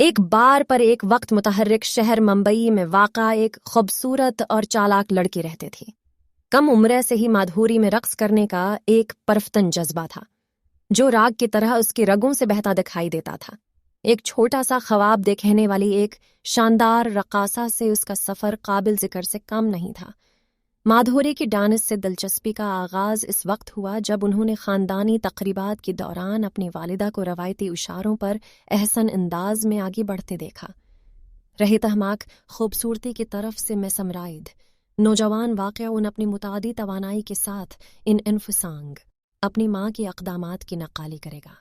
ایک بار پر ایک وقت متحرک شہر ممبئی میں واقع ایک خوبصورت اور چالاک لڑکی رہتے تھے۔ کم عمرے سے ہی مادھوری میں رقص کرنے کا ایک پرفتن جذبہ تھا جو راگ کی طرح اس کی رگوں سے بہتا دکھائی دیتا تھا۔ ایک چھوٹا سا خواب دیکھنے والی ایک شاندار رقاصہ سے اس کا سفر قابل ذکر سے کم نہیں تھا۔ مادھوری کی ڈانس سے دلچسپی کا آغاز اس وقت ہوا جب انہوں نے خاندانی تقریبات کے دوران اپنی والدہ کو روایتی اشاروں پر احسن انداز میں آگے بڑھتے دیکھا۔ رہی تہماک خوبصورتی کی طرف سے میسمرائڈ نوجوان واقعہ ان اپنی متعدی توانائی کے ساتھ ان انفسانگ اپنی ماں کے اقدامات کی نقالی کرے گا۔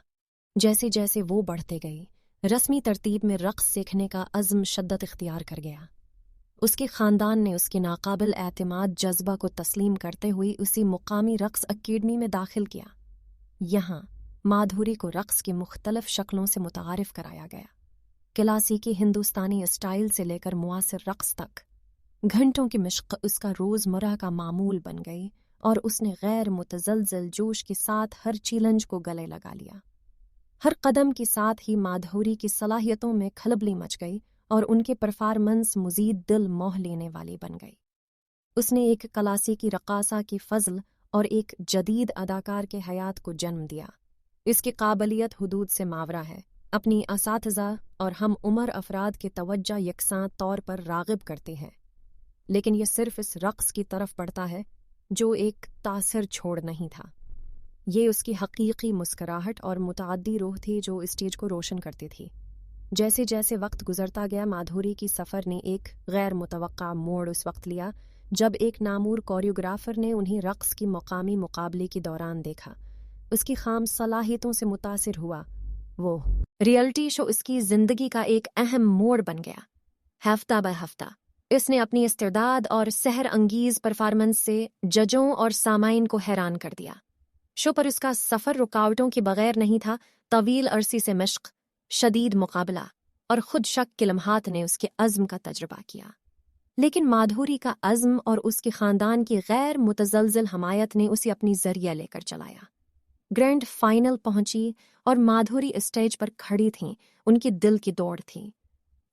جیسے جیسے وہ بڑھتے گئے، رسمی ترتیب میں رقص سیکھنے کا عزم شدت اختیار کر گیا۔ اس کے خاندان نے اس کی ناقابل اعتماد جذبہ کو تسلیم کرتے ہوئے اسی مقامی رقص اکیڈمی میں داخل کیا۔ یہاں مادھوری کو رقص کی مختلف شکلوں سے متعارف کرایا گیا، کلاسیکی ہندوستانی اسٹائل سے لے کر معاصر رقص تک۔ گھنٹوں کی مشق اس کا روزمرہ کا معمول بن گئی اور اس نے غیر متزلزل جوش کے ساتھ ہر چیلنج کو گلے لگا لیا۔ ہر قدم کے ساتھ ہی مادھوری کی صلاحیتوں میں کھلبلی مچ گئی اور ان کے پرفارمنس مزید دل موہ لینے والی بن گئی۔ اس نے ایک کلاسیکی رقاصہ کی فضل اور ایک جدید اداکار کے حیات کو جنم دیا۔ اس کی قابلیت حدود سے ماورا ہے، اپنی اساتذہ اور ہم عمر افراد کے توجہ یکساں طور پر راغب کرتے ہیں، لیکن یہ صرف اس رقص کی طرف بڑھتا ہے جو ایک تاثر چھوڑ نہیں تھا۔ یہ اس کی حقیقی مسکراہٹ اور متعدی روح تھی جو اسٹیج کو روشن کرتی تھی۔ جیسے جیسے وقت گزرتا گیا، مادھوری کی سفر نے ایک غیر متوقع موڑ اس وقت لیا جب ایک نامور کوریوگرافر نے انہیں رقص کی مقامی مقابلے کے دوران دیکھا۔ اس کی خام صلاحیتوں سے متاثر ہوا۔ وہ ریئلٹی شو اس کی زندگی کا ایک اہم موڑ بن گیا۔ ہفتہ بہ ہفتہ اس نے اپنی استعداد اور سحر انگیز پرفارمنس سے ججوں اور سامعین کو حیران کر دیا۔ شو پر اس کا سفر رکاوٹوں کے بغیر نہیں تھا۔ طویل عرصے سے مشق، شدید مقابلہ اور خود شک کے لمحات نے اس کے عزم کا تجربہ کیا، لیکن مادھوری کا عزم اور اس کے خاندان کی غیر متزلزل حمایت نے اسے اپنی ذریعہ لے کر چلایا۔ گرینڈ فائنل پہنچی اور مادھوری اسٹیج پر کھڑی تھیں، ان کی دل کی دوڑ تھی۔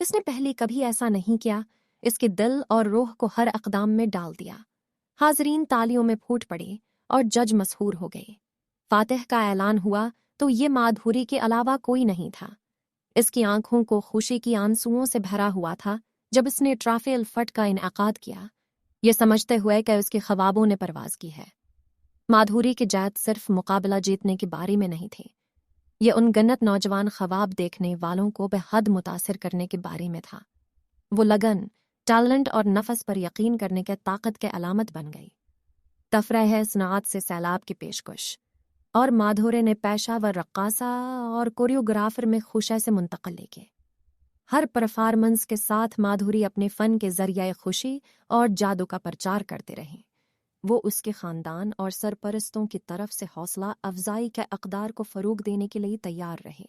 اس نے پہلے کبھی ایسا نہیں کیا۔ اس کے دل اور روح کو ہر اقدام میں ڈال دیا۔ حاضرین تالیوں میں پھوٹ پڑے اور جج مسحور ہو گئے۔ فاتح کا اعلان ہوا تو یہ مادھوری کے علاوہ کوئی نہیں تھا۔ اس کی آنکھوں کو خوشی کی آنسوؤں سے بھرا ہوا تھا جب اس نے ٹرافی الفٹ کا انعقاد کیا، یہ سمجھتے ہوئے کہ اس کے خوابوں نے پرواز کی ہے۔ مادھوری کے جہد صرف مقابلہ جیتنے کے بارے میں نہیں تھے، یہ ان گنت نوجوان خواب دیکھنے والوں کو بے حد متاثر کرنے کے بارے میں تھا۔ وہ لگن، ٹیلنٹ اور نفس پر یقین کرنے کے طاقت کے علامت بن گئی۔ تفریح صنعت سے سیلاب کی پیشکش، اور مادھوری نے پیشہ ور رقاصہ اور کوریوگرافر میں خوشی سے منتقل لے کے۔ ہر پرفارمنس کے ساتھ مادھوری اپنے فن کے ذریعہ خوشی اور جادو کا پرچار کرتے رہیں۔ وہ اس کے خاندان اور سرپرستوں کی طرف سے حوصلہ افزائی کے اقدار کو فروغ دینے کے لیے تیار رہے۔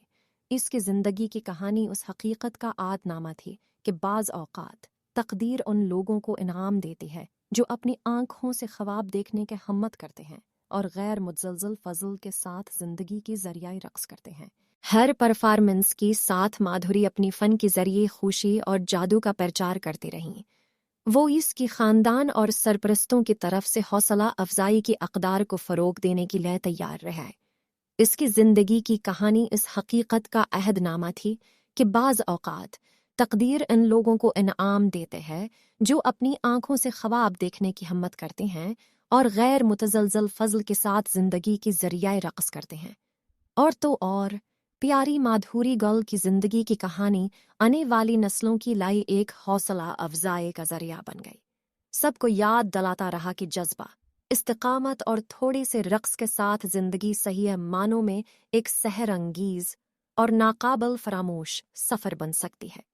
اس کی زندگی کی کہانی اس حقیقت کا عہد نامہ تھی کہ بعض اوقات تقدیر ان لوگوں کو انعام دیتی ہے جو اپنی آنکھوں سے خواب دیکھنے کے ہمت کرتے ہیں اور غیر متزلزل فضل کے ساتھ زندگی کی ذریعہ رقص کرتے ہیں۔ ہر پرفارمنس کی ساتھ مادھوری اپنی فن کے ذریعے خوشی اور جادو کا پرچار کرتی رہیں۔ وہ اس کی خاندان اور سرپرستوں کی طرف سے حوصلہ افزائی کی اقدار کو فروغ دینے کے لیے تیار رہے۔ اس کی زندگی کی کہانی اس حقیقت کا عہد نامہ تھی کہ بعض اوقات تقدیر ان لوگوں کو انعام دیتے ہیں جو اپنی آنکھوں سے خواب دیکھنے کی ہمت کرتے ہیں اور غیر متزلزل فضل کے ساتھ زندگی کی ذریعہ رقص کرتے ہیں۔ اور تو اور پیاری مادھوری گل کی زندگی کی کہانی آنے والی نسلوں کی لائی ایک حوصلہ افزائی کا ذریعہ بن گئی۔ سب کو یاد دلاتا رہا کہ جذبہ، استقامت اور تھوڑے سے رقص کے ساتھ زندگی صحیح معنوں میں ایک سحر انگیز اور ناقابل فراموش سفر بن سکتی ہے۔